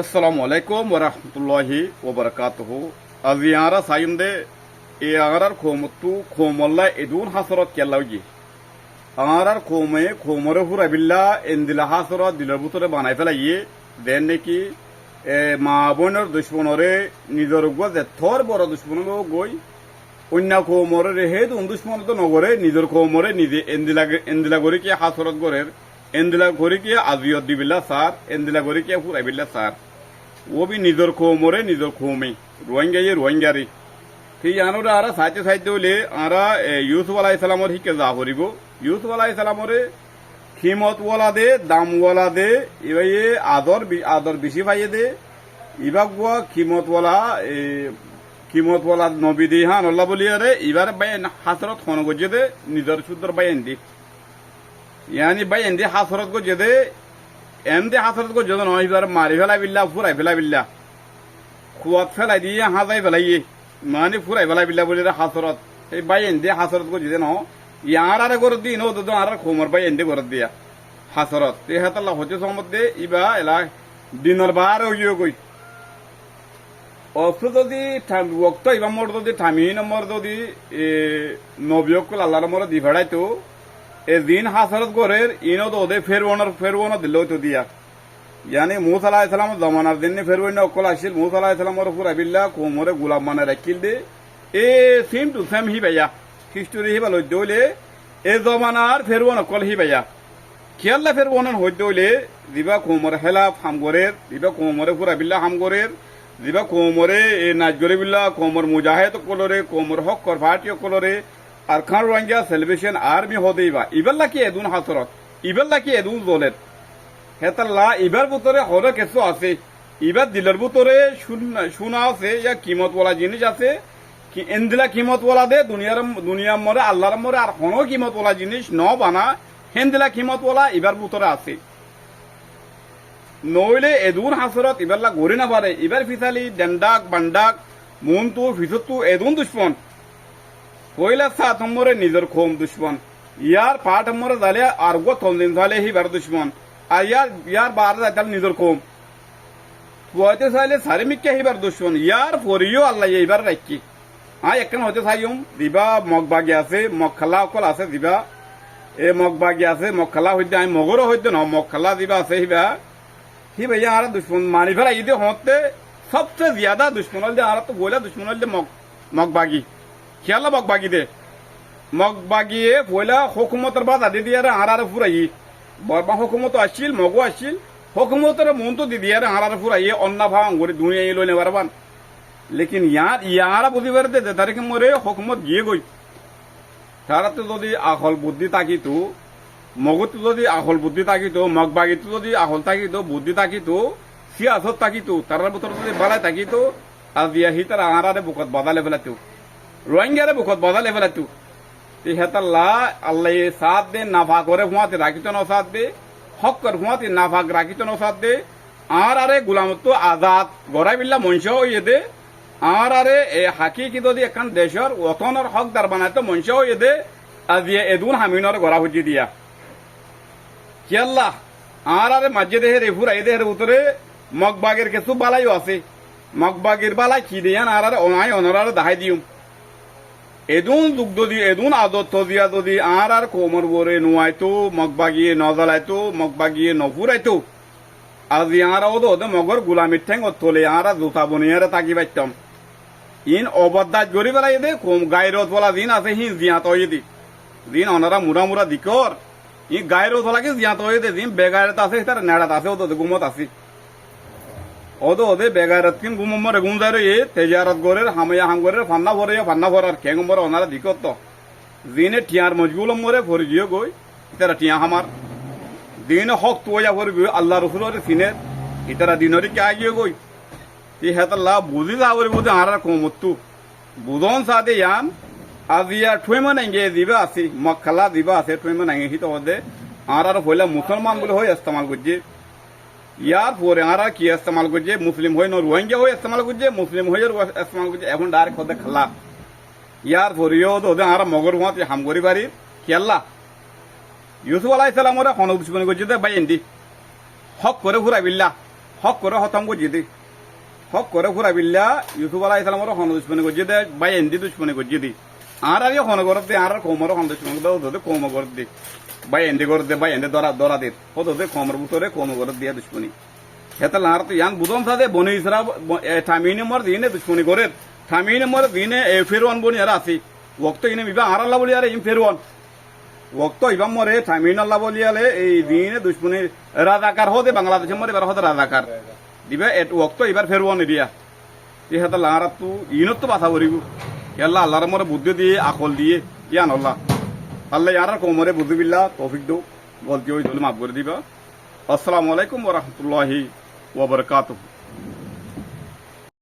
আসসালামু আলাইকুম ওয়া রাহমাতুল্লাহি ওয়া বারাকাতুহু। আজি আরা সাইমদে এ আরার খোমতু খোমল্লা এদুন হাসরত কেলাউজি আরার খোমে খোমরে হুরা বিল্লা এন্দিলা হাসরত দিলের ভিতরে বানাই ফেলাইয়ে দেন নাকি মা বোনের দুশ্মনরে নিজের গো যে থর বড় দুশ্মন গই অন্য খোমরে হে দুন দুশ্মন তো নগরে নিজের খোমরে নিজে এন্দিলা গরি কি হাসরত গরের এন্দিলা গরি কি আজিয়ত দিবিল্লা স্যার এন্দিলা গরি কি হুরাই বিল্লা স্যার ও বি নিজের খোমরে নিজের খোমে রোহিঙ্গারি ঠিক আনোরা আরা সাহিত্য হইলে আরা ইউসুফ আলাইহিস সালামর হিকে যা করিব ইউসুফ আলাইহিস সালামরে খিমতওয়ালা দে দামওয়ালা দে ইবাইয়ে আদর বেশি পাইয়ে দে ইবা গুয়া খিমতওয়ালা নবী দি হান আল্লাহ বলিয়ারে ইবার বাইন হাসরত খন গজে দে নিজের সুন্দর বাইন দি ইয়ানি বাইন দি হাসরত গজে দে এমদে হাসরত গজে দে নয় ইবার মারি ফেলা বিল্লা ফুরাই ফেলা বিল্লা খুয়াত ফেলাই দিয়ে হাজাই ফেলাইয়ে মানে ফুরাই ফেলা বিল্লা বলি হাসরত এই বাইন দি হাসরত গজে দে ন ইয়ারারে গরদ দি নো দো আর খোমর বাইন দি গরদ দিয়া হাসরত তে হাতাল্লা হতে সম্বন্ধে ইবা এলা দিনর বার হইও কই অফু যদি ওক্ত ইবা মোর যদি থামি নম্বর যদি নবিয়কুল আল্লাহর মোর দি ভাড়াইতো এ দিন হাসরত গরের ইনো তো ওদের ফেরওয়ানোর দিল তো দিয়া ইয়ানি মুসা আলাইহিস সালাম জমানার দিন ফেরওয়ান অকল আসিল মুসা আলাইহিস সালামর পুরা বিল্লা কোমরে গোলাম মানে রাখিল দে এ সেম টু সেম হি ভাইয়া হিস্টোরি হি ভালো দইলে এ জমানার ফেরওয়ান অকল হি ভাইয়া খেয়াল্লা ফেরওয়ান হইতে হইলে দিবা কোমরে হেলাফ হামগরের দিবা কোমরে পুরা বিল্লা হামগরের দিবা কোমরে এ নাজগরে বিল্লা কোমর মুজাহিদ কলরে কোমর হক কর ফাটি কলরে আর খান রোহিঙ্গা সেলিব্রেশন আর্মি হদেইবা ইবেল্লা কি এদুন হাসরত ইবেল্লা কি এদুন জলের হেতাল্লা ইবার ভিতরে হরে কিছু আছে ইবার দিলের ভিতরে শুনা আছে ইয়া কিমতওয়ালা জিনিস আছে কি এন্দিলা কিমতওয়ালা দে দুনিয়ার মরে আল্লাহর মরে আর হনো কিমতওয়ালা জিনিস ন বানা হেন্দিলা কিমতওয়ালা ইবার ভিতরে আছে নইলে এদুন হাসরত ইবারলা গড়ি না পারে ইবার ফিসালি ডেন্ডাক বান্ডাক মুনতু ফিসতু এদুন দুশ্মন পয়লা 7 নম্বরে নিজের খোম দুশ্মন ইয়ার 5 নম্বরে জালে আর গো তন্দিন জালে হিবার দুশ্মন আর ইয়ার 12 জালে নিজের খোম পয়তে জালে সারিমিককে হিবার দুশ্মন ইয়ার ফরিও আল্লাহ এইবার রাখি একখান হতে চাইম দিবা মগবাগি আছে মগখালা অকল আছে দিবা এ মগবাগি আছে মগখালা হইতে আমি মগরও হইতে ন মগখালা দিবা আছে হিবা হি ভাইয়া আর দুশ্মন মানি ফেলা ইদে হতে সবচেয়ে জ্যাদা দুশ্মন হল আর তো বইলা দুশ্মন হল মগবাগি খেয়াল মগবাগি দে মগবাগিয়ে পয়লা হুকুমতের বাদ আদি দিয়ে আর ফুরাই বর্মা হুকুমত আসছিল মগও আসছিল হুকুমতের মন তো দিদি আর ফুরাই অন্য ভাঙ করে দুনিয়া লই নেবার বান লেকিন ইয়ারা বুঝিবার দে তারিখে মরে হুকুমত গিয়ে গই তারাতে যদি আহল বুদ্ধি থাকিতো মগত যদি আহল বুদ্ধি থাকিতো মগবাগিতো যদি আহল থাকিতো বুদ্ধি থাকিতো সিয়াসত থাকিতো তার ভিতর যদি বালাই থাকিতো আর দিয়া হি তারা আরারে বুকত বাদালে ফেলাতো রোহিঙ্গারে বুকত বাদালে ফেলাতো হেতাল্লা আল্লাহ সাথ দে নাফা করে হুঁয়াতে রাখিত ন সাথ দে হক কর হুঁয়াতে নাফাক রাখিত ন সাথ দে আরে গুলামত আজাদ গড়াই বিল্লা মঞ্চ হইয়ে দে আরে এ হাকি কি যদি এখন দেশের অতনের হকদার বানাইতো মঞ্চ হইয়ে দে আজি এদুন হামিনর গড়া হুজি দিয়া কি আল্লাহ আরে মাঝে দেহে রেফুর এই দেহের উত্তরে মগবাগের কিছু বালাইও আছে মগবাগের বালাই কি দিয়ান আরে অনাই অনরার দাহাই দিউম এদুন দুগ্ধ দিয়ে এদুন আদত দিয়া যদি আর কোমর বরে নুয়াইতো মগবাগিয়ে নজালাইতো মগবাগিয়ে নফুরাইতো আজি আর ওদে মগর গুলামির ঠেং তোলে আর জুতা বনিয়ারে তাকি পাইতাম ইন অবদাজ গরি বেলাই দে কম গায়রত বলা দিন আছে হি জিয়াত হয়ে দি দিন অনারা মুরা দিকর ই গায়রত বলা কি জিয়াত হয়ে দে দিন বেগায়রত আছে তার নেড়াত আছে ওদে গুমত আছে ওদে বেগায়রত কিন গুমমরে গুম যায় রে তেজারত গরের হামিয়া হামগরের ফান্না ভরার কেঙ্গমরে অনারা দিকত তো দিনে টিয়ার মজগুল মরে ভরি জিও গই ইতারা টিয়া হামার দিন হক তোয়া ভরবি আল্লাহ রসুলের সিনের ইতারা দিনরি কে আগিয়ে গই ই হেতাল্লা বুঝি যাবরি বুঝি আর কমতু বুধন সাথে ইয়ান আজ ইয়া ঠুইমন আঙ্গে দিবা আছে মক্খালা দিবা আছে ঠুইমন আঙ্গে হিত ওদে আর হইলা মুসলমান বলে হয় ইস্তেমাল করছে ইয়ার পরে আর কি ইস্তেমাল করছে মুসলিম হই ন রোহিঙ্গা হয়ে ইস্তেমাল করছে মুসলিম হয়ে ইস্তেমাল করছে এখন ডাইরেক্ট হতে খালা ইয়ার পরেও ওদের আর মগর হুঁয়াতে হামগরি বাড়ির খেয়াল্লা ইউসুফ আলাইহিস সালামরে হন দুশ্মনী করছে বাইন্দি হক করে ঘুরাই বিল্লা হক করে হতম করছি দি হক করে ফুরা বিল্লা ইউসুফ আলাহ ইসলামর হন দুশ্মনী করছি দে বাই এন্দি দুশ্মনী করছি দি আর হন করত দে আর কমর হন দুশ্মনী দে কম করত দি বাই এন্দি করত দে বাই এন্দি দরা দে হতো দে কমর বুতরে কম করত দিয়া দুশ্মনী হেতা লার তো ইয়ান বুদন সাদে বনি ইসরা থামিনে মর দিনে দুশ্মনী করে থামিনে মর দিনে এ ফেরওয়ান বনি আর আসি ওক্ত ইনে বিবা আর আল্লাহ বলি আর ইম ফেরওয়ান ওক্ত ইবাম মরে থামিন আল্লাহ বলি আলে এই দিনে দুশ্মনী রাজাকার হতে বাংলাদেশে মরে এবার হতে রাজাকার দিবে ওক্ত এবার ফেরওয়ান দিয়া এই হেতা লার তো ইনত তো বাধা করিব আল্লাহ আল্লাহর মরে বুদ্ধি দিয়ে আকল দিয়ে ইয়ান আল্লাহ আল্লাহ ইয়ার কোমরে বুদ্ধি বিল্লা তৌফিক দো গলতি হয়ে মাফ করে দিবা আসসালামু আলাইকুম ওয়া রাহমাতুল্লাহি ওয়া বারাকাতুহু